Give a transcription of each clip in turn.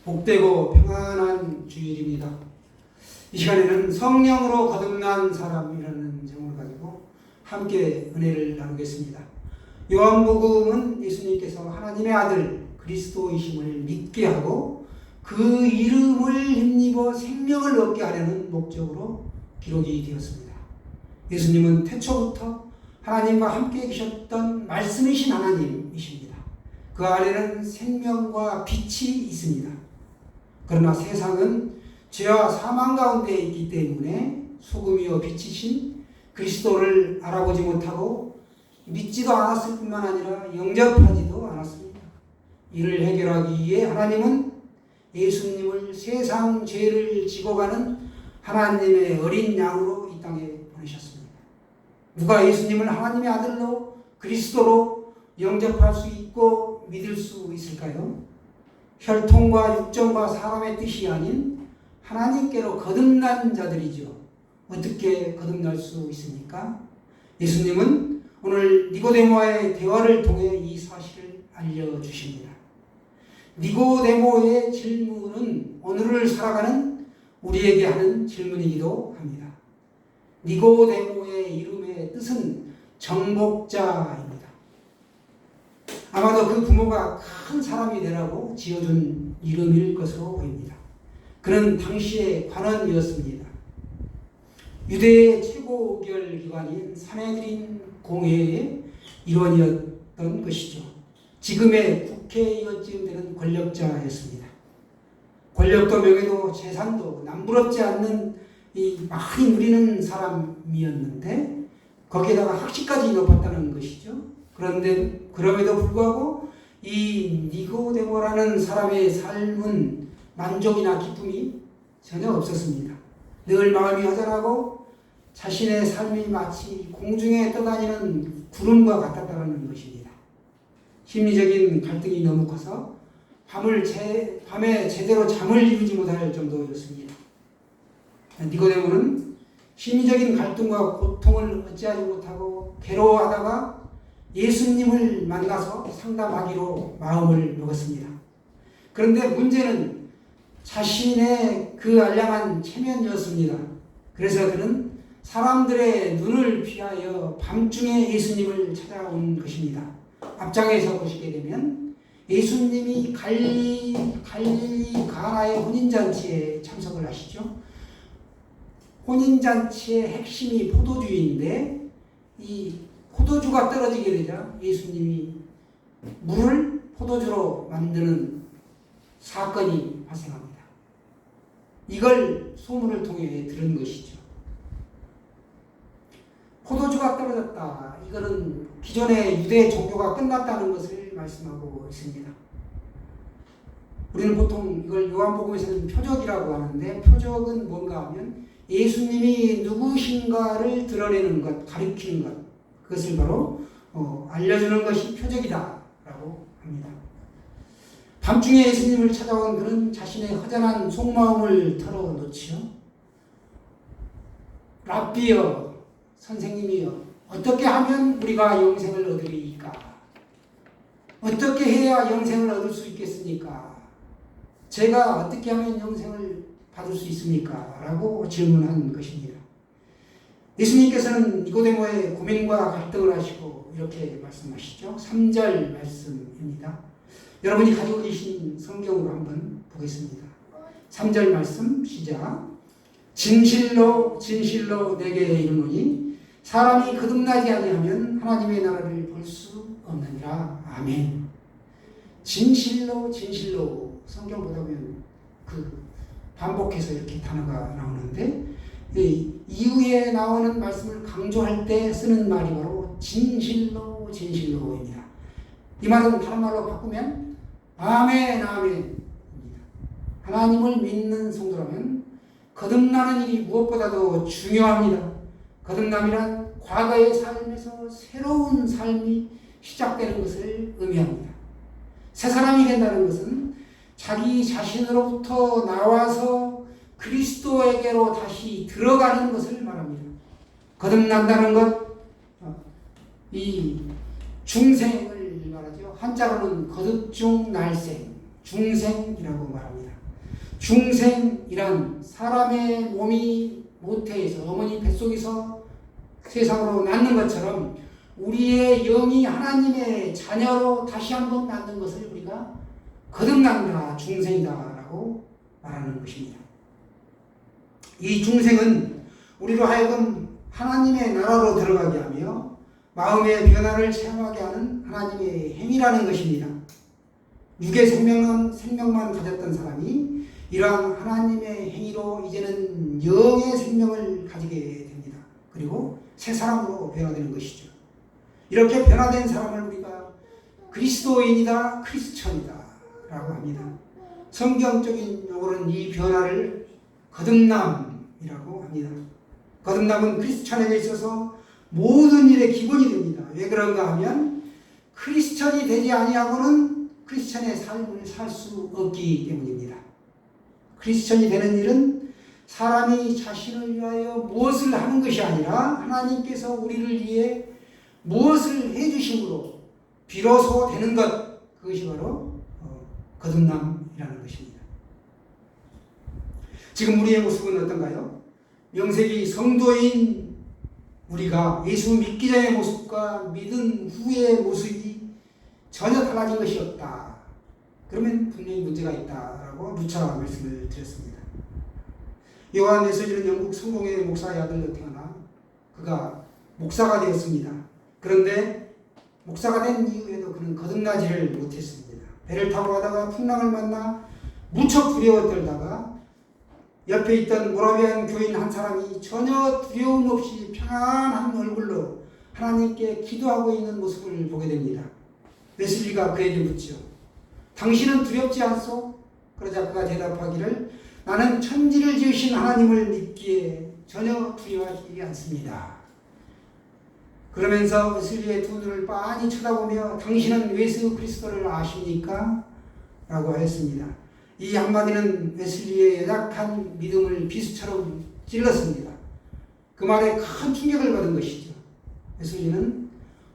복되고 평안한 주일입니다. 이 시간에는 성령으로 거듭난 사람이라는 제목을 가지고 함께 은혜를 나누겠습니다. 요한복음은 예수님께서 하나님의 아들 그리스도이심을 믿게 하고 그 이름을 힘입어 생명을 얻게 하려는 목적으로 기록이 되었습니다. 예수님은 태초부터 하나님과 함께 계셨던 말씀이신 하나님이십니다. 그 안에는 생명과 빛이 있습니다. 그러나 세상은 죄와 사망 가운데 있기 때문에 소금이요 빛이신 그리스도를 알아보지 못하고 믿지도 않았을 뿐만 아니라 영접하지도 않았습니다. 이를 해결하기 위해 하나님은 예수님을 세상 죄를 지고 가는 하나님의 어린 양으로 이 땅에 보내셨습니다. 누가 예수님을 하나님의 아들로 그리스도로 영접할 수 있고 믿을 수 있을까요? 혈통과 육정과 사람의 뜻이 아닌 하나님께로 거듭난 자들이죠. 어떻게 거듭날 수 있습니까? 예수님은 오늘 니고데모와의 대화를 통해 이 사실을 알려주십니다. 니고데모의 질문은 오늘을 살아가는 우리에게 하는 질문이기도 합니다. 니고데모의 이름의 뜻은 정복자입니다. 아마도 그 부모가 큰 사람이 되라고 지어준 이름일 것으로 보입니다. 그는 당시의 관원이었습니다. 유대의 최고 의결 기관인 산헤드린 공회의 일원이었던 것이죠. 지금의 국회의원쯤 되는 권력자였습니다. 권력도 명예도 재산도 남부럽지 않는 이 많이 누리는 사람이었는데 거기에다가 학식까지 높았다는 것이죠. 그런데 그럼에도 불구하고 이 니고데모라는 사람의 삶은 만족이나 기쁨이 전혀 없었습니다. 늘 마음이 허전하고 자신의 삶이 마치 공중에 떠다니는 구름과 같았다는 것입니다. 심리적인 갈등이 너무 커서 밤에 제대로 잠을 이루지 못할 정도였습니다. 니고데모는 심리적인 갈등과 고통을 어찌하지 못하고 괴로워하다가 예수님을 만나서 상담하기로 마음을 먹었습니다. 그런데 문제는 자신의 그 알량한 체면이었습니다. 그래서 그는 사람들의 눈을 피하여 밤중에 예수님을 찾아온 것입니다. 앞장에서 보시게 되면 예수님이 갈릴리 가나의 혼인잔치에 참석을 하시죠. 혼인잔치의 핵심이 포도주인데 이 포도주가 떨어지게 되자 예수님이 물을 포도주로 만드는 사건이 발생합니다. 이걸 소문을 통해 들은 것이죠. 포도주가 떨어졌다. 이거는 기존의 유대 종교가 끝났다는 것을 말씀하고 있습니다. 우리는 보통 이걸 요한복음에서는 표적이라고 하는데 표적은 뭔가 하면 예수님이 누구신가를 드러내는 것, 가리키는 것, 그것을 바로 알려주는 것이 표적이다라고 합니다. 밤중에 예수님을 찾아온 그는 자신의 허전한 속마음을 털어놓지요. 랍비여, 선생님이여, 어떻게 하면 우리가 영생을 얻으리이까? 어떻게 해야 영생을 얻을 수 있겠습니까? 제가 어떻게 하면 영생을 받을 수 있습니까? 라고 질문한 것입니다. 예수님께서는 니고데모의 고민과 갈등을 하시고 이렇게 말씀하시죠. 3절 말씀입니다. 여러분이 가지고 계신 성경으로 한번 보겠습니다. 3절 말씀 시작. 진실로 진실로 내게 이르노니 사람이 거듭나지 아니하면 하나님의 나라를 볼 수 없느니라. 아멘. 진실로 진실로 성경 보다 보면 반복해서 이렇게 단어가 나오는데 이후에 나오는 말씀을 강조할 때 쓰는 말이 바로 진실로 진실로입니다. 이 말은 다른 말로 바꾸면 아멘 아멘입니다. 하나님을 믿는 성도라면 거듭나는 일이 무엇보다도 중요합니다. 거듭남이란 과거의 삶에서 새로운 삶이 시작되는 것을 의미합니다. 새 사람이 된다는 것은 자기 자신으로부터 나와서 그리스도에게로 다시 들어가는 것을 말합니다. 거듭난다는 것, 이 중생을 말하죠. 한자로는 거듭중 날생, 중생이라고 말합니다. 중생이란 사람의 몸이 모태에서 어머니 뱃속에서 세상으로 낳는 것처럼 우리의 영이 하나님의 자녀로 다시 한번 낳는 것을 우리가 거듭난다, 중생이다라고 말하는 것입니다. 이 중생은 우리로 하여금 하나님의 나라로 들어가게 하며 마음의 변화를 체험하게 하는 하나님의 행위라는 것입니다. 육의 생명만 가졌던 사람이 이러한 하나님의 행위로 이제는 영의 생명을 가지게 됩니다. 그리고 새 사람으로 변화되는 것이죠. 이렇게 변화된 사람을 우리가 그리스도인이다, 크리스천이다 라고 합니다. 성경적인 용어로는 이 변화를 거듭남이라고 합니다. 거듭남은 크리스천에게 있어서 모든 일의 기본이 됩니다. 왜 그런가 하면 크리스천이 되지 아니하고는 크리스천의 삶을 살 수 없기 때문입니다. 크리스천이 되는 일은 사람이 자신을 위하여 무엇을 하는 것이 아니라 하나님께서 우리를 위해 무엇을 해주심으로 비로소 되는 것, 그것이 바로 거듭남이라는 것입니다. 지금 우리의 모습은 어떤가요? 명색이 성도인 우리가 예수 믿기 전의 모습과 믿은 후의 모습이 전혀 달라진 것이 없다. 그러면 분명히 문제가 있다라고 누차 말씀을 드렸습니다. 요한 웨슬리는 영국 성공회 목사의 아들로 태어나 그가 목사가 되었습니다. 그런데 목사가 된 이후에도 그는 거듭나지를 못했습니다. 배를 타고 가다가 풍랑을 만나 무척 두려워 떨다가 옆에 있던 모라비안 교인 한 사람이 전혀 두려움 없이 평안한 얼굴로 하나님께 기도하고 있는 모습을 보게 됩니다. 웨슬리가 그에게 묻죠. 당신은 두렵지 않소? 그러자 그가 대답하기를 나는 천지를 지으신 하나님을 믿기에 전혀 두려워하지 않습니다. 그러면서 웨슬리의 두 눈을 빤히 쳐다보며 당신은 예수 그리스도를 아십니까? 라고 하였습니다. 이 한마디는 웨슬리의 연약한 믿음을 비수처럼 찔렀습니다. 그 말에 큰 충격을 받은 것이죠. 웨슬리는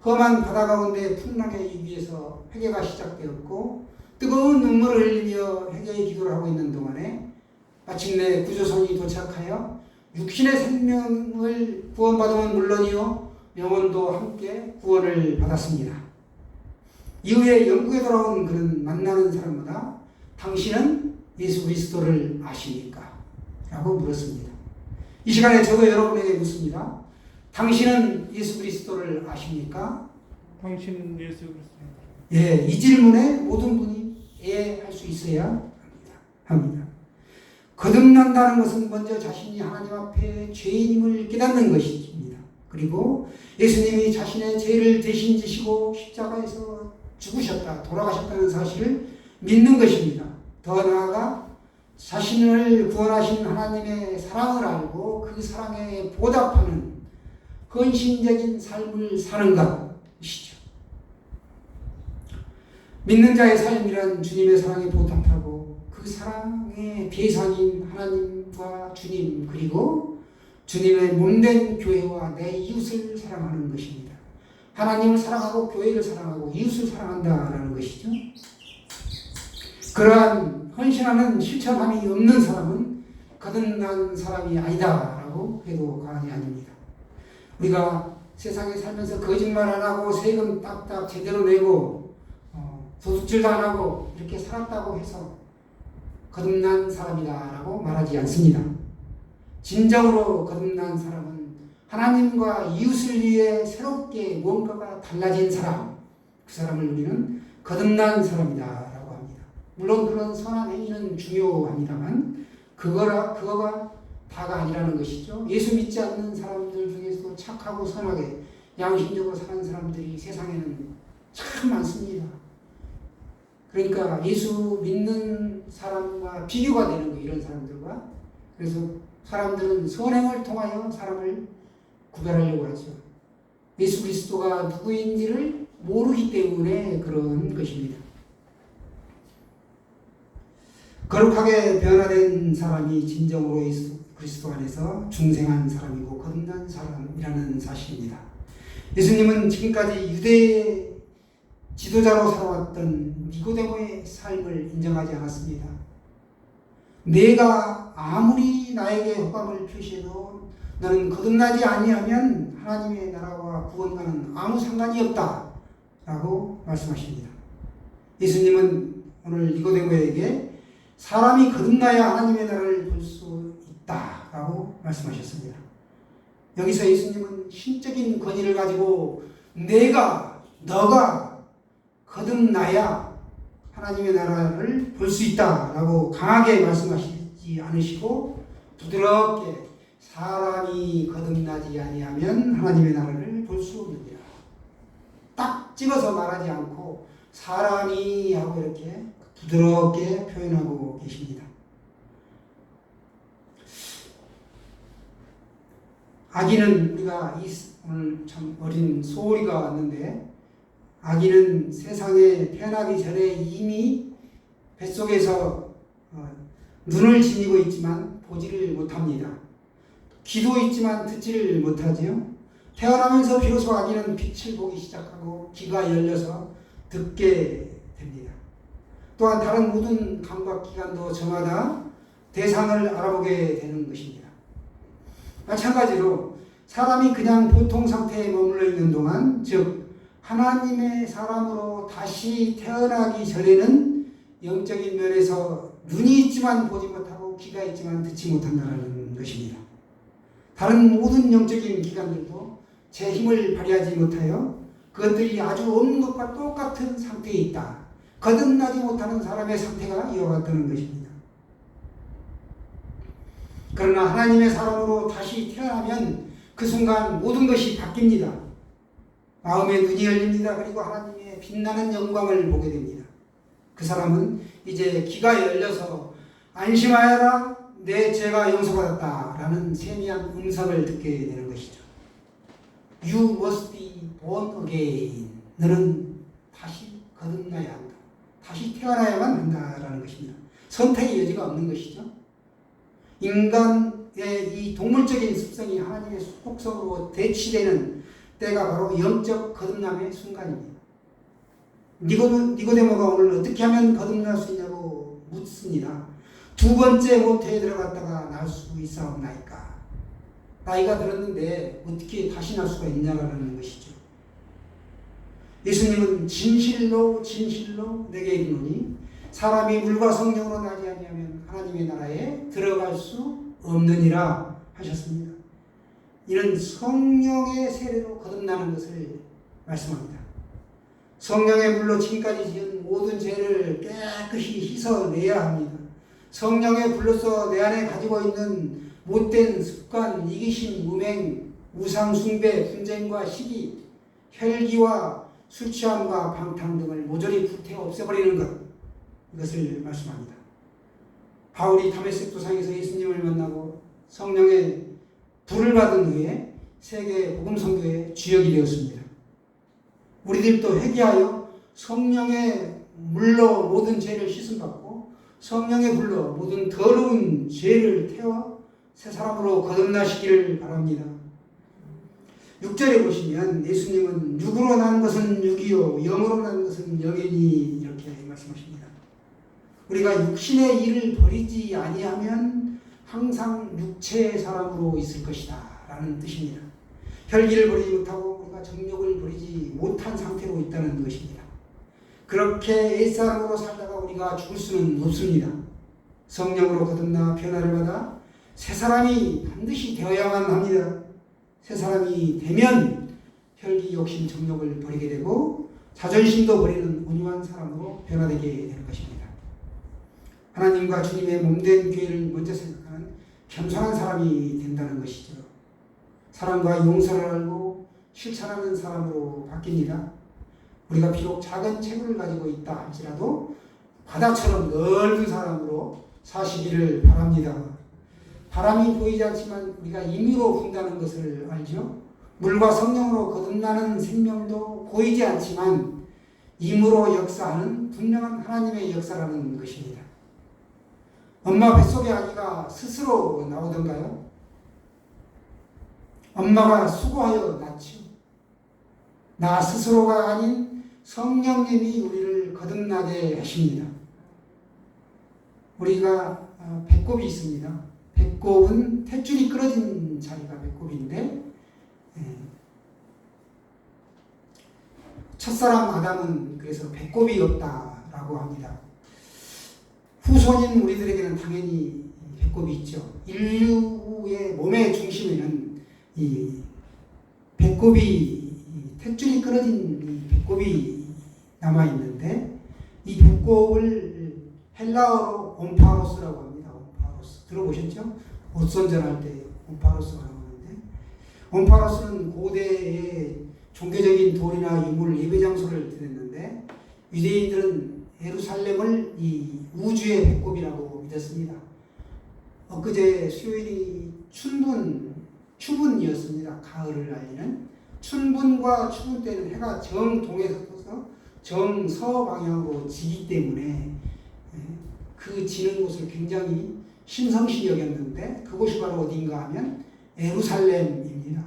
험한 바다 가운데 풍랑의 위기에서 회개가 시작되었고 뜨거운 눈물을 흘리며 회개의 기도를 하고 있는 동안에 마침내 구조선이 도착하여 육신의 생명을 구원받으면 물론이요 영혼도 함께 구원을 받았습니다. 이후에 영국에 돌아온 그는 만나는 사람마다 당신은 예수 그리스도를 아십니까? 라고 물었습니다. 이 시간에 저도 여러분에게 묻습니다. 당신은 예수 그리스도를 아십니까? 당신은 예수 그리스도입니다. 예, 이 질문에 모든 분이 예 할 수 있어야 합니다. 거듭난다는 것은 먼저 자신이 하나님 앞에 죄인임을 깨닫는 것입니다. 그리고 예수님이 자신의 죄를 대신 지시고 십자가에서 죽으셨다, 돌아가셨다는 사실을 믿는 것입니다. 더 나아가 자신을 구원하신 하나님의 사랑을 알고 그 사랑에 보답하는 헌신적인 삶을 사는 것이죠. 믿는 자의 삶이란 주님의 사랑에 보답하고 그 사랑의 대상인 하나님과 주님 그리고 주님의 몸된 교회와 내 이웃을 사랑하는 것입니다. 하나님을 사랑하고 교회를 사랑하고 이웃을 사랑한다라는 것이죠. 그러한 헌신하는 실천함이 없는 사람은 거듭난 사람이 아니다라고 해도 과언이 아닙니다. 우리가 세상에 살면서 거짓말 안 하고 세금 딱딱 제대로 내고 도둑질도 안 하고 이렇게 살았다고 해서 거듭난 사람이다라고 말하지 않습니다. 진정으로 거듭난 사람은 하나님과 이웃을 위해 새롭게 무언가가 달라진 사람, 그 사람을 우리는 거듭난 사람이다라고 합니다. 물론 그런 선한 행위는 중요합니다만 그거가 다가 아니라는 것이죠. 예수 믿지 않는 사람들 중에서도 착하고 선하게 양심적으로 사는 사람들이 세상에는 참 많습니다. 그러니까 예수 믿는 사람과 비교가 되는 거예요. 이런 사람들과. 그래서 사람들은 선행을 통하여 사람을 구별하려고 하죠. 예수 그리스도가 누구인지를 모르기 때문에 그런 것입니다. 거룩하게 변화된 사람이 진정으로 예수 그리스도 안에서 중생한 사람이고 거듭난 사람이라는 사실입니다. 예수님은 지금까지 유대의 지도자로 살아왔던 니고데모의 삶을 인정하지 않았습니다. 내가 아무리 나에게 호감을 표시해도 너는 거듭나지 아니하면 하나님의 나라와 구원과는 아무 상관이 없다 라고 말씀하십니다. 예수님은 오늘 니고데모에게 사람이 거듭나야 하나님의 나라를 볼 수 있다 라고 말씀하셨습니다. 여기서 예수님은 신적인 권위를 가지고 너가 거듭나야 하나님의 나라를 볼 수 있다라고 강하게 말씀하시지 않으시고 부드럽게 사람이 거듭나지 아니하면 하나님의 나라를 볼 수 없느니라. 딱 찍어서 말하지 않고 사람이 하고 이렇게 부드럽게 표현하고 계십니다. 아기는 우리가 오늘 참 어린 소울이가 왔는데 아기는 세상에 태어나기 전에 이미 뱃속에서 눈을 지니고 있지만 보지를 못합니다. 귀도 있지만 듣지를 못하지요. 태어나면서 비로소 아기는 빛을 보기 시작하고 귀가 열려서 듣게 됩니다. 또한 다른 모든 감각기관도 저마다 대상을 알아보게 되는 것입니다. 마찬가지로 사람이 그냥 보통 상태에 머물러 있는 동안, 즉 하나님의 사람으로 다시 태어나기 전에는 영적인 면에서 눈이 있지만 보지 못하고 귀가 있지만 듣지 못한다는 것입니다. 다른 모든 영적인 기관들도 제 힘을 발휘하지 못하여 그것들이 아주 없는 것과 똑같은 상태에 있다. 거듭나지 못하는 사람의 상태가 이와 같다는 것입니다. 그러나 하나님의 사람으로 다시 태어나면 그 순간 모든 것이 바뀝니다. 마음의 눈이 열립니다. 그리고 하나님의 빛나는 영광을 보게 됩니다. 그 사람은 이제 귀가 열려서 안심하여라, 내 죄가 용서받았다 라는 세미한 음성을 듣게 되는 것이죠. You must be born again. 너는 다시 거듭나야 한다. 다시 태어나야만 한다라는 것입니다. 선택의 여지가 없는 것이죠. 인간의 이 동물적인 습성이 하나님의 속성으로 대치되는 때가 바로 영적 거듭남의 순간입니다. 니고데모가 오늘 어떻게 하면 거듭날 수 있냐고 묻습니다. 두 번째 모태에 들어갔다가 날 수 있사옵나이까. 나이가 들었는데 어떻게 다시 날 수가 있냐라는 것이죠. 예수님은 진실로 내게 이르노니 사람이 물과 성령으로 나지 아니하면 하나님의 나라에 들어갈 수 없느니라 하셨습니다. 이는 성령의 세례로 거듭나는 것을 말씀합니다. 성령의 물로 지금까지 지은 모든 죄를 깨끗이 씻어내야 합니다. 성령의 불로서 내 안에 가지고 있는 못된 습관, 이기심, 음행, 우상 숭배, 분쟁과 시기, 혈기와 술 취함과 방탕 등을 모조리 불태워 없애버리는 것, 이것을 말씀합니다. 바울이 다메섹 도상에서 예수님을 만나고 성령의 불을 받은 후에 세계 복음 선교의 주역이 되었습니다. 우리들도 회개하여 성령의 물로 모든 죄를 씻음받고 성령의 불로 모든 더러운 죄를 태워 새 사람으로 거듭나시기를 바랍니다. 6절에 보시면 예수님은 육으로 난 것은 육이요 영으로 난 것은 영이니 이렇게 말씀하십니다. 우리가 육신의 일을 버리지 아니하면 항상 육체의 사람으로 있을 것이다 라는 뜻입니다. 혈기를 버리지 못하고 우리가 정욕을 버리지 못한 상태로 있다는 것입니다. 그렇게 옛사람으로 살다가 우리가 죽을 수는 없습니다. 성령으로 거듭나 변화를 받아 새 사람이 반드시 되어야만 합니다. 새 사람이 되면 혈기, 욕심, 정욕을 버리게 되고 자존심도 버리는 온유한 사람으로 변화되게 되는 것입니다. 하나님과 주님의 몸된 교회를 먼저 생각하는 겸손한 사람이 된다는 것이죠. 사랑과 용서를 알고 실천하는 사람으로 바뀝니다. 우리가 비록 작은 체구를 가지고 있다 할지라도 바다처럼 넓은 사람으로 사시기를 바랍니다. 바람이 보이지 않지만 우리가 임의로 분다는 것을 알죠. 물과 성령으로 거듭나는 생명도 보이지 않지만 임으로 역사하는 분명한 하나님의 역사라는 것입니다. 엄마 뱃속의 아기가 스스로 나오던가요? 엄마가 수고하여 낳지요. 나 스스로가 아닌 성령님이 우리를 거듭나게 하십니다. 우리가 배꼽이 있습니다. 배꼽은 탯줄이 끊어진 자리가 배꼽인데 첫사람 아담은 그래서 배꼽이 없다라고 합니다. 후손인 우리들에게는 당연히 배꼽이 있죠. 인류의 몸의 중심에는 이 배꼽이 탯줄이 끊어진 이 배꼽이 남아 있는데 이 배꼽을 헬라어로 옴파로스라고 합니다. 옴파로스 들어보셨죠? 옷 선전할 때 옴파로스가 나오는데 옴파로스는 고대의 종교적인 돌이나 유물 예배 장소를 드렸는데 유대인들은 예루살렘을 이 우주의 배꼽이라고 믿었습니다. 엊그제 수요일이 추분이었습니다. 가을을 알리는 춘분과 추분 때는 해가 정동에서 떠서 정서 방향으로 지기 때문에 그 지는 곳을 굉장히 신성시 여겼는데 그곳이 바로 어딘가 하면 예루살렘입니다.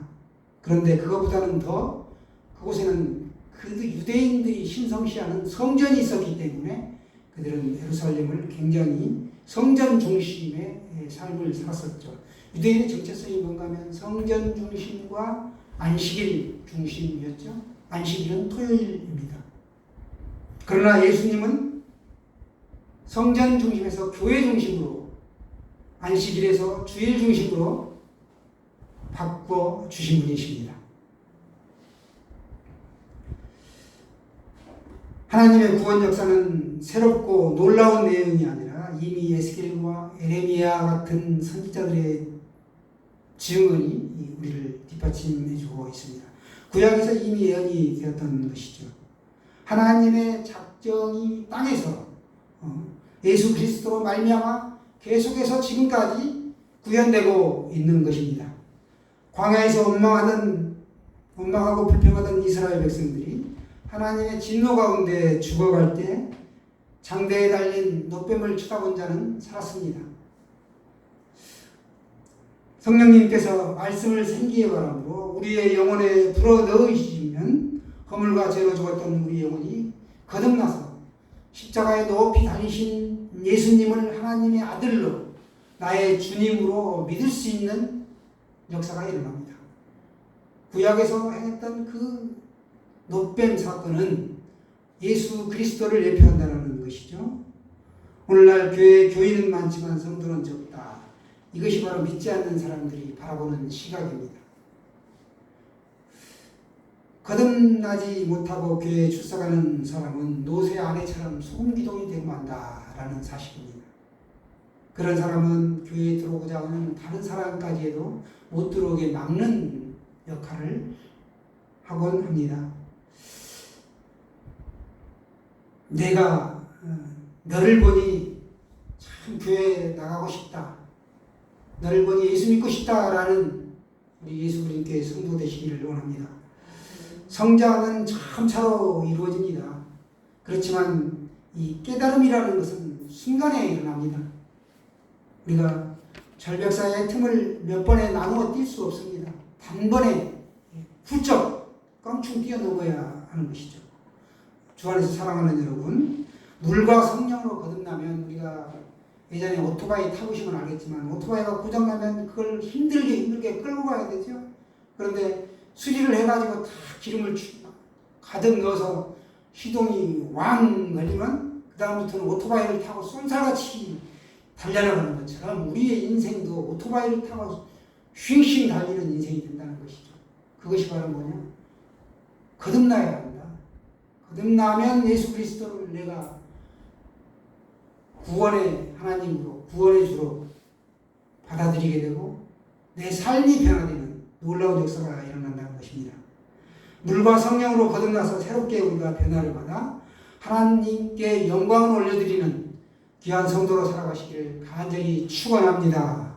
그런데 그것보다는 더 그곳에는 그 유대인들이 신성시하는 성전이 있었기 때문에 그들은 예루살렘을 굉장히 성전 중심의 삶을 살았었죠. 유대인의 정체성이 뭔가 하면 성전 중심과 안식일 중심이었죠. 안식일은 토요일입니다. 그러나 예수님은 성전 중심에서 교회 중심으로 안식일에서 주일 중심으로 바꿔 주신 분이십니다. 하나님의 구원 역사는 새롭고 놀라운 내용이 아니라 이미 에스겔과 에레미야 같은 선지자들의 증언이 우리를 뒷받침해 주고 있습니다. 구약에서 이미 예언이 되었던 것이죠. 하나님의 작정이 땅에서 예수 그리스도로 말미암아 계속해서 지금까지 구현되고 있는 것입니다. 광야에서 원망하고 불평하던 이스라엘 백성들이 하나님의 진노 가운데 죽어갈 때 장대에 달린 놋뱀을 쳐다본 자는 살았습니다. 성령님께서 말씀을 생기의 바람으로 우리의 영혼에 불어넣으시면 허물과 죄로 죽었던 우리 영혼이 거듭나서 십자가에 높이 달리신 예수님을 하나님의 아들로 나의 주님으로 믿을 수 있는 역사가 일어납니다. 구약에서 행했던 그 놋뱀 사건은 예수 그리스도를 예표한다는 것이죠. 오늘날 교회에 교인은 많지만 성도는 적다. 이것이 바로 믿지 않는 사람들이 바라보는 시각입니다. 거듭나지 못하고 교회에 출석하는 사람은 노새 아내처럼 소금기둥이 되고 만다라는 사실입니다. 그런 사람은 교회에 들어오고자 하는 다른 사람까지도 못 들어오게 막는 역할을 하곤 합니다. 내가 너를 보니 참 교회에 나가고 싶다. 너를 보니 예수 믿고 싶다라는 우리 예수 그리스도의 성도 되시기를 원합니다. 성장은 참차로 이루어집니다. 그렇지만 이 깨달음이라는 것은 순간에 일어납니다. 우리가 절벽사의 틈을 몇 번에 나누어 뛸 수 없습니다. 단번에 훌쩍 껑충 뛰어넘어야 하는 것이죠. 주 안에서 사랑하는 여러분, 물과 성령으로 거듭나면 우리가 예전에 오토바이 타보시면 알겠지만 오토바이가 고장나면 그걸 힘들게 끌고 가야 되죠. 그런데 수리를 해가지고 다 기름을 가득 넣어서 시동이 왕 걸리면 그 다음부터는 오토바이를 타고 쏜살같이 달려나가는 것처럼 우리의 인생도 오토바이를 타고 쉥쉥 달리는 인생이 된다는 것이죠. 그것이 바로 뭐냐? 거듭나야 한다. 거듭나면 예수 그리스도를 내가 구원의 하나님으로, 구원의 주로 받아들이게 되고 내 삶이 변화되는 놀라운 역사가 일어난다는 것입니다. 물과 성령으로 거듭나서 새롭게 우리가 변화를 받아 하나님께 영광을 올려드리는 귀한 성도로 살아가시기를 간절히 축원합니다.